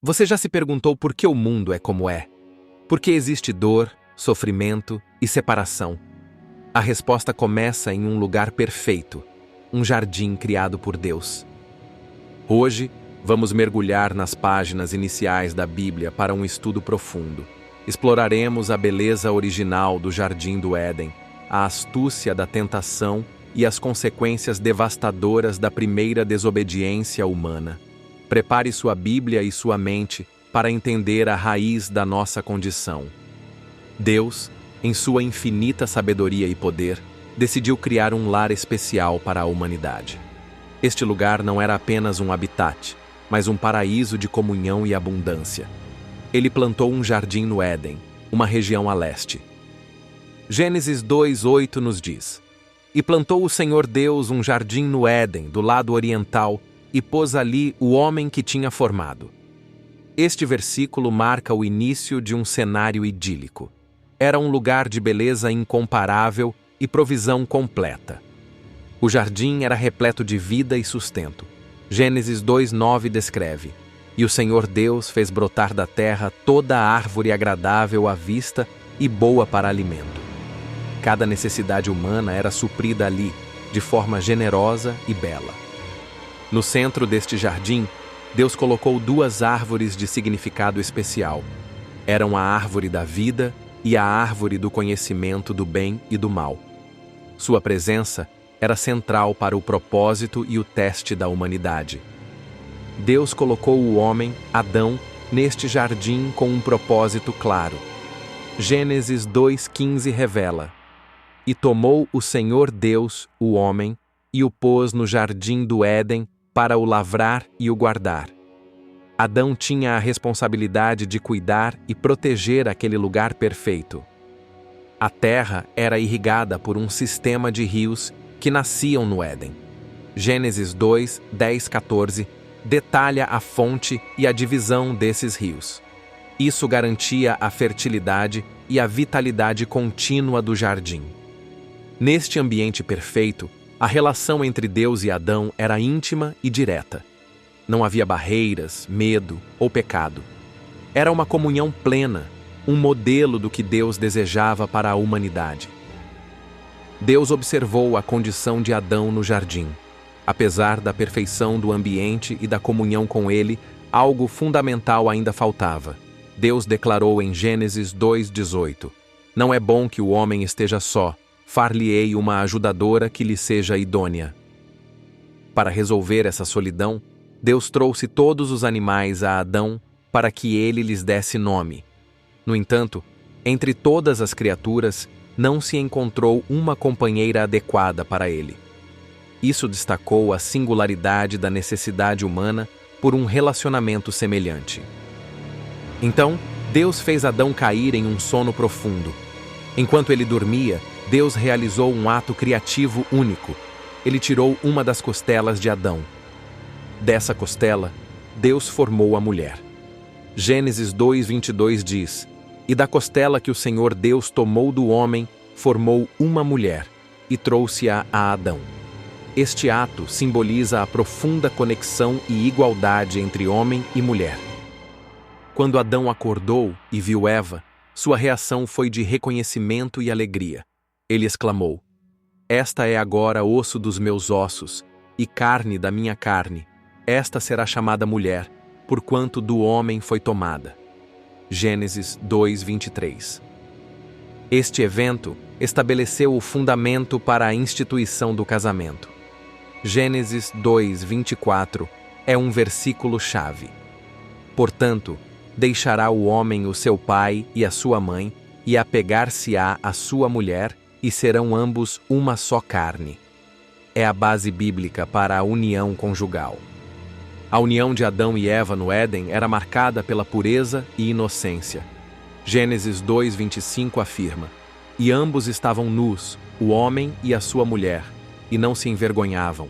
Você já se perguntou por que o mundo é como é? Por que existe dor, sofrimento e separação? A resposta começa em um lugar perfeito, um jardim criado por Deus. Hoje, vamos mergulhar nas páginas iniciais da Bíblia para um estudo profundo. Exploraremos a beleza original do Jardim do Éden, a astúcia da tentação e as consequências devastadoras da primeira desobediência humana. Prepare sua Bíblia e sua mente para entender a raiz da nossa condição. Deus, em sua infinita sabedoria e poder, decidiu criar um lar especial para a humanidade. Este lugar não era apenas um habitat, mas um paraíso de comunhão e abundância. Ele plantou um jardim no Éden, uma região a leste. Gênesis 2:8 nos diz: "E plantou o Senhor Deus um jardim no Éden, do lado oriental, e pôs ali o homem que tinha formado." Este versículo marca o início de um cenário idílico. Era um lugar de beleza incomparável e provisão completa. O jardim era repleto de vida e sustento. Gênesis 2:9 descreve: "E o Senhor Deus fez brotar da terra toda a árvore agradável à vista e boa para alimento." Cada necessidade humana era suprida ali, de forma generosa e bela. No centro deste jardim, Deus colocou duas árvores de significado especial. Eram a árvore da vida e a árvore do conhecimento do bem e do mal. Sua presença era central para o propósito e o teste da humanidade. Deus colocou o homem, Adão, neste jardim com um propósito claro. Gênesis 2:15 revela: "E tomou o Senhor Deus, o homem, e o pôs no jardim do Éden para o lavrar e o guardar." Adão tinha a responsabilidade de cuidar e proteger aquele lugar perfeito. A terra era irrigada por um sistema de rios que nasciam no Éden. Gênesis 2:10-14 detalha a fonte e a divisão desses rios. Isso garantia a fertilidade e a vitalidade contínua do jardim. Neste ambiente perfeito, a relação entre Deus e Adão era íntima e direta. Não havia barreiras, medo ou pecado. Era uma comunhão plena, um modelo do que Deus desejava para a humanidade. Deus observou a condição de Adão no jardim. Apesar da perfeição do ambiente e da comunhão com ele, algo fundamental ainda faltava. Deus declarou em Gênesis 2:18: "Não é bom que o homem esteja só. Far-lhe-ei uma ajudadora que lhe seja idônea." Para resolver essa solidão, Deus trouxe todos os animais a Adão para que ele lhes desse nome. No entanto, entre todas as criaturas, não se encontrou uma companheira adequada para ele. Isso destacou a singularidade da necessidade humana por um relacionamento semelhante. Então, Deus fez Adão cair em um sono profundo. Enquanto ele dormia, Deus realizou um ato criativo único. Ele tirou uma das costelas de Adão. Dessa costela, Deus formou a mulher. Gênesis 2:22 diz: "E da costela que o Senhor Deus tomou do homem, formou uma mulher, e trouxe-a a Adão." Este ato simboliza a profunda conexão e igualdade entre homem e mulher. Quando Adão acordou e viu Eva, sua reação foi de reconhecimento e alegria. Ele exclamou: "Esta é agora osso dos meus ossos e carne da minha carne. Esta será chamada mulher, porquanto do homem foi tomada." Gênesis 2:23. Este evento estabeleceu o fundamento para a instituição do casamento. Gênesis 2:24 é um versículo-chave. "Portanto, deixará o homem o seu pai e a sua mãe, e apegar-se-á à sua mulher, e serão ambos uma só carne." É a base bíblica para a união conjugal. A união de Adão e Eva no Éden era marcada pela pureza e inocência. Gênesis 2:25 afirma: "E ambos estavam nus, o homem e a sua mulher, e não se envergonhavam."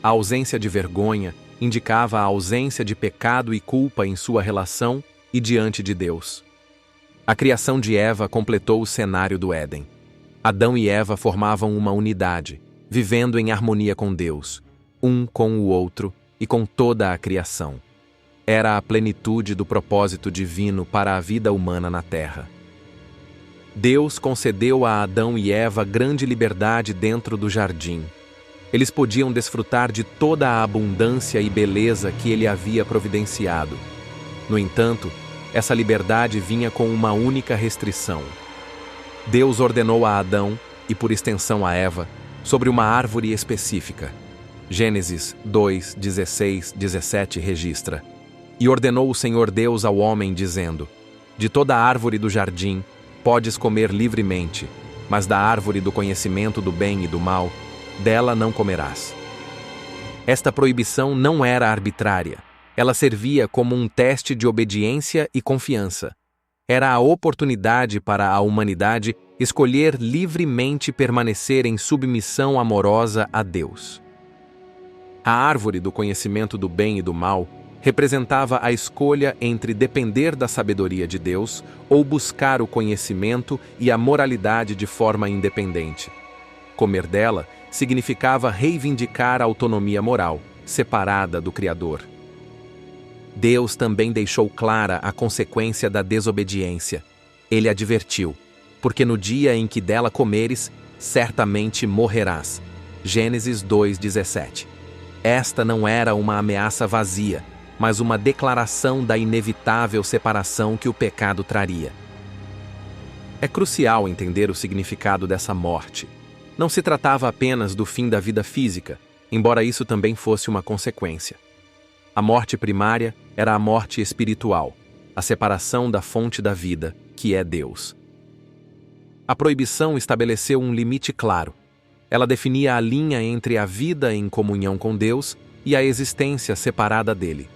A ausência de vergonha indicava a ausência de pecado e culpa em sua relação e diante de Deus. A criação de Eva completou o cenário do Éden. Adão e Eva formavam uma unidade, vivendo em harmonia com Deus, um com o outro e com toda a criação. era a plenitude do propósito divino para a vida humana na Terra. Deus concedeu a Adão e Eva grande liberdade dentro do jardim. Eles podiam desfrutar de toda a abundância e beleza que ele havia providenciado. No entanto, essa liberdade vinha com uma única restrição. Deus ordenou a Adão, e por extensão a Eva, sobre uma árvore específica. Gênesis 2, 16, 17 registra: E ordenou o Senhor Deus ao homem, dizendo: De toda árvore do jardim podes comer livremente, mas da árvore do conhecimento do bem e do mal, dela não comerás. Esta proibição não era arbitrária. Ela servia como um teste de obediência e confiança. Era a oportunidade para a humanidade escolher livremente permanecer em submissão amorosa a Deus. A árvore do conhecimento do bem e do mal representava a escolha entre depender da sabedoria de Deus ou buscar o conhecimento e a moralidade de forma independente. Comer dela significava reivindicar a autonomia moral, separada do Criador. Deus também deixou clara a consequência da desobediência. Ele advertiu: porque no dia em que dela comeres, certamente morrerás. Gênesis 2:17. Esta não era uma ameaça vazia, mas uma declaração da inevitável separação que o pecado traria. É crucial entender o significado dessa morte. Não se tratava apenas do fim da vida física, embora isso também fosse uma consequência. A morte primária era a morte espiritual, a separação da fonte da vida, que é Deus. A proibição estabeleceu um limite claro. Ela definia a linha entre a vida em comunhão com Deus e a existência separada dele.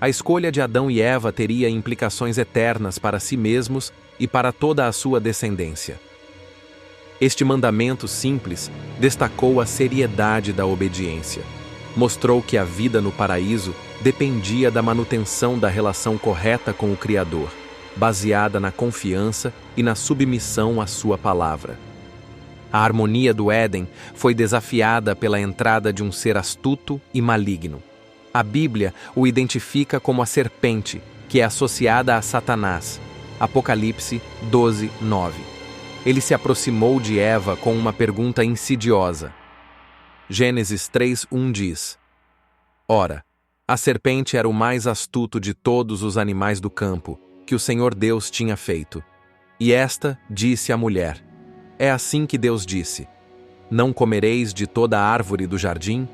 A escolha de Adão e Eva teria implicações eternas para si mesmos e para toda a sua descendência. Este mandamento simples destacou a seriedade da obediência. Mostrou que a vida no paraíso dependia da manutenção da relação correta com o Criador, baseada na confiança e na submissão à sua palavra. A harmonia do Éden foi desafiada pela entrada de um ser astuto e maligno. A Bíblia o identifica como a serpente, que é associada a Satanás. Apocalipse 12:9. Ele se aproximou de Eva com uma pergunta insidiosa. Gênesis 3:1 diz: Ora, a serpente era o mais astuto de todos os animais do campo que o Senhor Deus tinha feito. E esta disse à mulher: É assim que Deus disse: Não comereis de toda a árvore do jardim?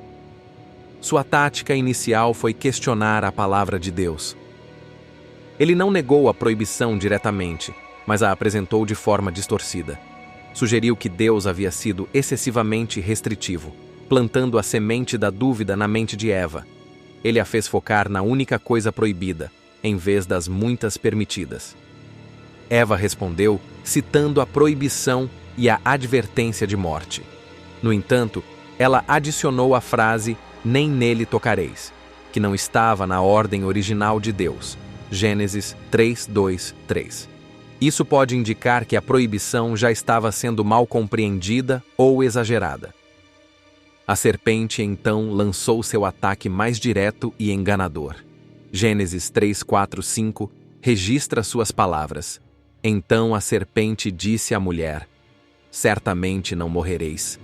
Sua tática inicial foi questionar a palavra de Deus. Ele não negou a proibição diretamente, mas a apresentou de forma distorcida. Sugeriu que Deus havia sido excessivamente restritivo, plantando a semente da dúvida na mente de Eva. Ele a fez focar na única coisa proibida, em vez das muitas permitidas. Eva respondeu, citando a proibição e a advertência de morte. No entanto, ela adicionou a frase "nem nele tocareis", que não estava na ordem original de Deus. Gênesis 3:2-3. Isso pode indicar que a proibição já estava sendo mal compreendida ou exagerada. A serpente então lançou seu ataque mais direto e enganador. Gênesis 3:4-5 registra suas palavras. Então a serpente disse à mulher: Certamente não morrereis,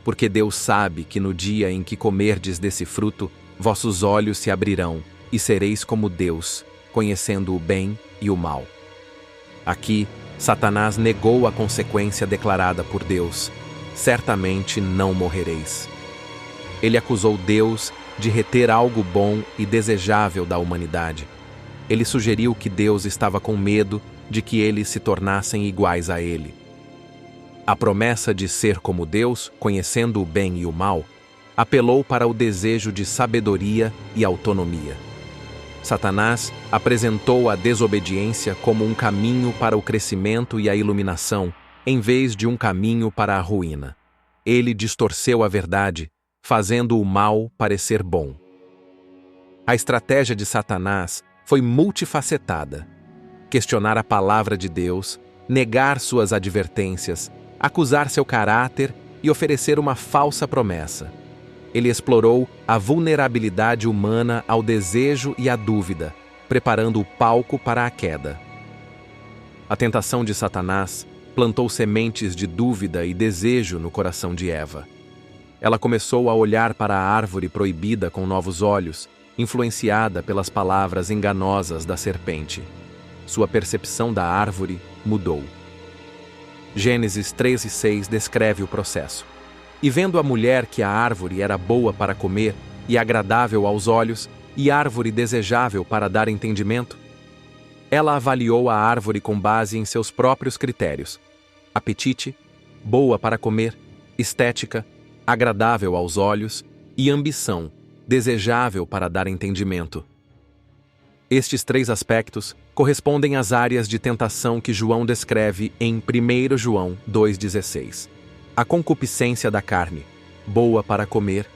porque Deus sabe que no dia em que comerdes desse fruto, vossos olhos se abrirão e sereis como Deus, conhecendo o bem e o mal. Aqui, Satanás negou a consequência declarada por Deus: Certamente não morrereis. Ele acusou Deus de reter algo bom e desejável da humanidade. Ele sugeriu que Deus estava com medo de que eles se tornassem iguais a ele. A promessa de ser como Deus, conhecendo o bem e o mal, apelou para o desejo de sabedoria e autonomia. Satanás apresentou a desobediência como um caminho para o crescimento e a iluminação, em vez de um caminho para a ruína. Ele distorceu a verdade, fazendo o mal parecer bom. A estratégia de Satanás foi multifacetada. Questionar a palavra de Deus, negar suas advertências, acusar seu caráter e oferecer uma falsa promessa. Ele explorou a vulnerabilidade humana ao desejo e à dúvida, preparando o palco para a queda. A tentação de Satanás plantou sementes de dúvida e desejo no coração de Eva. Ela começou a olhar para a árvore proibida com novos olhos, influenciada pelas palavras enganosas da serpente. Sua percepção da árvore mudou. Gênesis 3:6 descreve o processo. E vendo a mulher que a árvore era boa para comer e agradável aos olhos, e árvore desejável para dar entendimento, ela avaliou a árvore com base em seus próprios critérios: apetite, boa para comer, estética, agradável aos olhos, e ambição, desejável para dar entendimento. Estes três aspectos correspondem às áreas de tentação que João descreve em 1 João 2,16. A concupiscência da carne, boa para comer,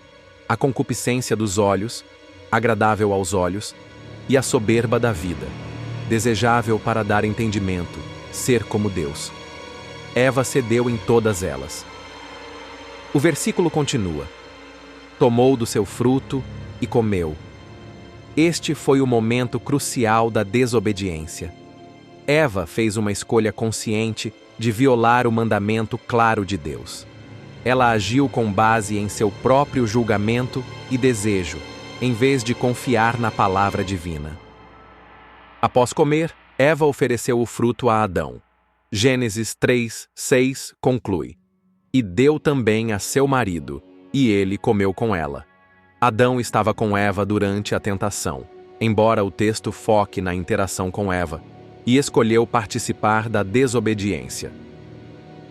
a concupiscência dos olhos, agradável aos olhos, e a soberba da vida, desejável para dar entendimento, ser como Deus. Eva cedeu em todas elas. O versículo continua: tomou do seu fruto e comeu. Este foi o momento crucial da desobediência. Eva fez uma escolha consciente de violar o mandamento claro de Deus. Ela agiu com base em seu próprio julgamento e desejo, em vez de confiar na palavra divina. Após comer, Eva ofereceu o fruto a Adão. Gênesis 3:6 conclui: e deu também a seu marido, e ele comeu com ela. Adão estava com Eva durante a tentação, embora o texto foque na interação com Eva, e escolheu participar da desobediência.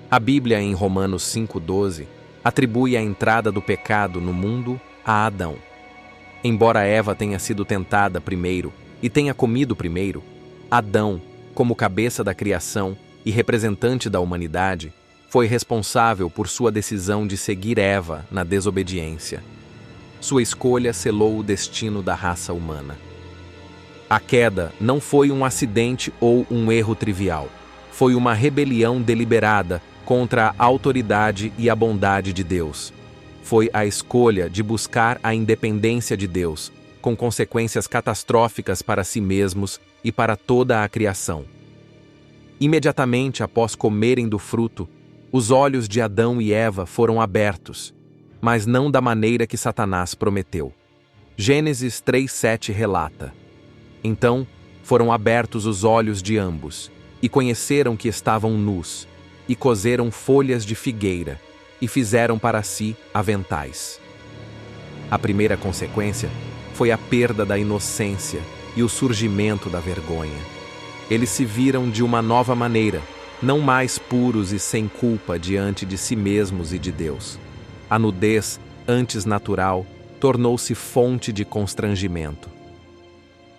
A Bíblia, em Romanos 5:12, atribui a entrada do pecado no mundo a Adão. Embora Eva tenha sido tentada primeiro e tenha comido primeiro, Adão, como cabeça da criação e representante da humanidade, foi responsável por sua decisão de seguir Eva na desobediência. Sua escolha selou o destino da raça humana. A queda não foi um acidente ou um erro trivial. Foi uma rebelião deliberada contra a autoridade e a bondade de Deus. Foi a escolha de buscar a independência de Deus, com consequências catastróficas para si mesmos e para toda a criação. Imediatamente após comerem do fruto, os olhos de Adão e Eva foram abertos, mas não da maneira que Satanás prometeu. Gênesis 3:7 relata: então foram abertos os olhos de ambos, e conheceram que estavam nus, e coseram folhas de figueira, e fizeram para si aventais. A primeira consequência foi a perda da inocência e o surgimento da vergonha. Eles se viram de uma nova maneira, não mais puros e sem culpa diante de si mesmos e de Deus. A nudez, antes natural, tornou-se fonte de constrangimento.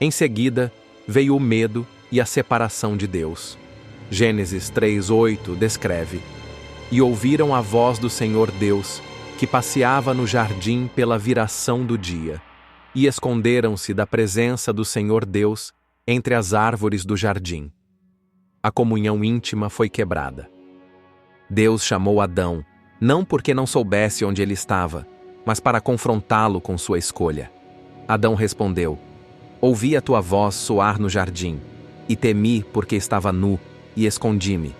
Em seguida, veio o medo e a separação de Deus. Gênesis 3:8 descreve: e ouviram a voz do Senhor Deus, que passeava no jardim pela viração do dia, e esconderam-se da presença do Senhor Deus entre as árvores do jardim. A comunhão íntima foi quebrada. Deus chamou Adão, não porque não soubesse onde ele estava, mas para confrontá-lo com sua escolha. Adão respondeu: ouvi a tua voz soar no jardim, e temi porque estava nu, e escondi-me.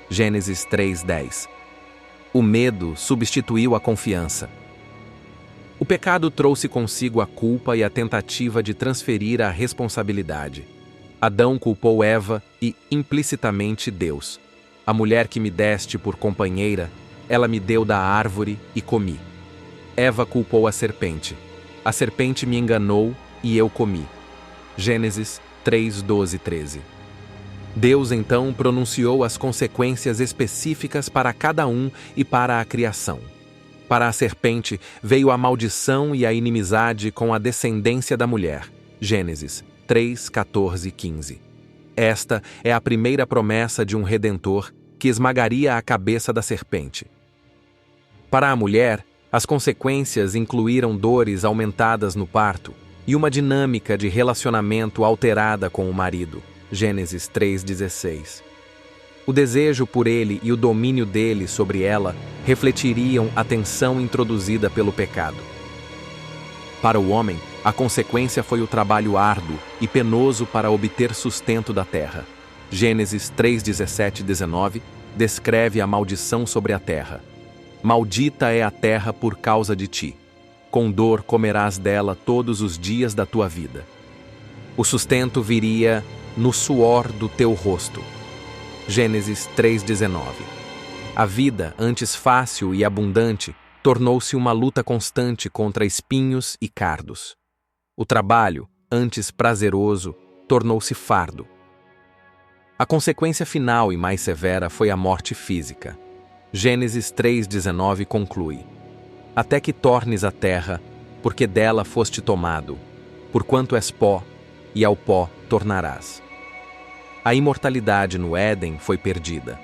Gênesis 3:10. O medo substituiu a confiança. O pecado trouxe consigo a culpa e a tentativa de transferir a responsabilidade. Adão culpou Eva e, implicitamente, Deus. A mulher que me deste por companheira, ela me deu da árvore e comi. Eva culpou a serpente. A serpente me enganou e eu comi. Gênesis 3:12-13. Deus então pronunciou as consequências específicas para cada um e para a criação. Para a serpente veio a maldição e a inimizade com a descendência da mulher. Gênesis 3:14-15. Esta é a primeira promessa de um Redentor que esmagaria a cabeça da serpente. Para a mulher, as consequências incluíram dores aumentadas no parto e uma dinâmica de relacionamento alterada com o marido. Gênesis 3:16. O desejo por ele e o domínio dele sobre ela refletiriam a tensão introduzida pelo pecado. Para o homem, A consequência foi o trabalho árduo e penoso para obter sustento da terra. Gênesis 3, 17 e 19 descreve a maldição sobre a terra. Maldita é a terra por causa de ti. Com dor comerás dela todos os dias da tua vida. O sustento viria no suor do teu rosto. Gênesis 3:19. A vida, antes fácil e abundante, tornou-se uma luta constante contra espinhos e cardos. O trabalho, antes prazeroso, tornou-se fardo. A consequência final e mais severa foi a morte física. Gênesis 3:19 conclui: Até que tornes a terra, porque dela foste tomado, porquanto és pó, e ao pó tornarás. A imortalidade no Éden foi perdida.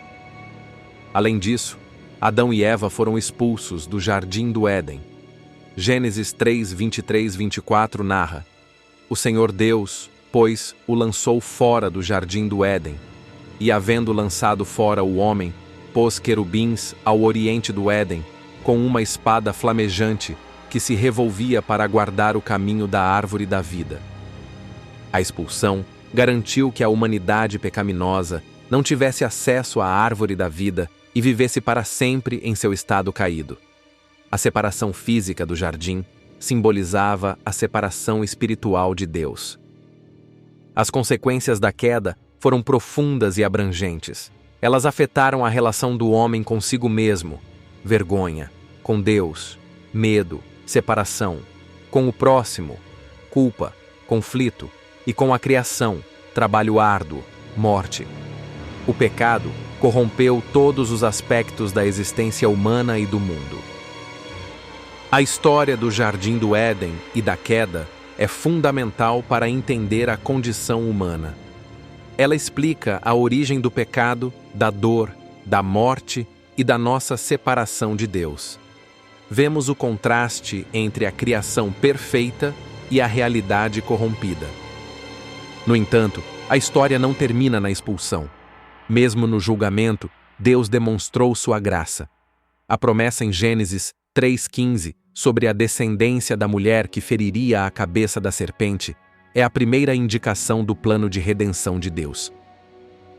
Além disso, Adão e Eva foram expulsos do jardim do Éden. Gênesis 3, 23, 24 narra: O Senhor Deus, pois, o lançou fora do jardim do Éden, e havendo lançado fora o homem, pôs querubins ao oriente do Éden, com uma espada flamejante que se revolvia para guardar o caminho da árvore da vida. A expulsão garantiu que a humanidade pecaminosa não tivesse acesso à árvore da vida e vivesse para sempre em seu estado caído. A separação física do jardim simbolizava a separação espiritual de Deus. As consequências da queda foram profundas e abrangentes. Elas afetaram a relação do homem consigo mesmo, vergonha, com Deus, medo, separação, com o próximo, culpa, conflito, e com a criação, trabalho árduo, morte. O pecado corrompeu todos os aspectos da existência humana e do mundo. A história do Jardim do Éden e da queda é fundamental para entender a condição humana. Ela explica a origem do pecado, da dor, da morte e da nossa separação de Deus. Vemos o contraste entre a criação perfeita e a realidade corrompida. No entanto, a história não termina na expulsão. Mesmo no julgamento, Deus demonstrou sua graça. A promessa em Gênesis 3:15 sobre a descendência da mulher que feriria a cabeça da serpente é a primeira indicação do plano de redenção de Deus.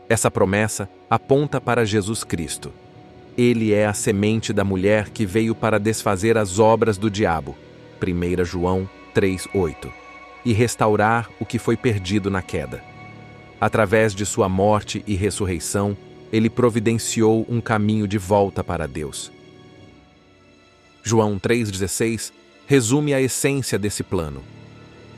Essa promessa aponta para Jesus Cristo. Ele é a semente da mulher que veio para desfazer as obras do diabo, 1 João 3:8, e restaurar o que foi perdido na queda. Através de sua morte e ressurreição, ele providenciou um caminho de volta para Deus. João 3,16 resume a essência desse plano.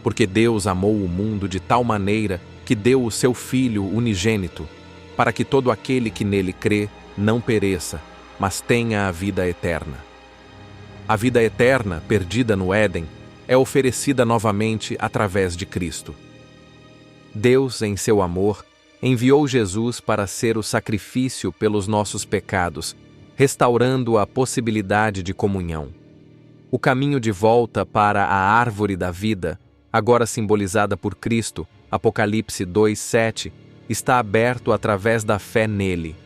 Porque Deus amou o mundo de tal maneira que deu o seu Filho unigênito, para que todo aquele que nele crê não pereça, mas tenha a vida eterna. A vida eterna, perdida no Éden, é oferecida novamente através de Cristo. Deus, em seu amor, enviou Jesus para ser o sacrifício pelos nossos pecados, restaurando a possibilidade de comunhão. O caminho de volta para a árvore da vida, agora simbolizada por Cristo, Apocalipse 2:7, está aberto através da fé nele.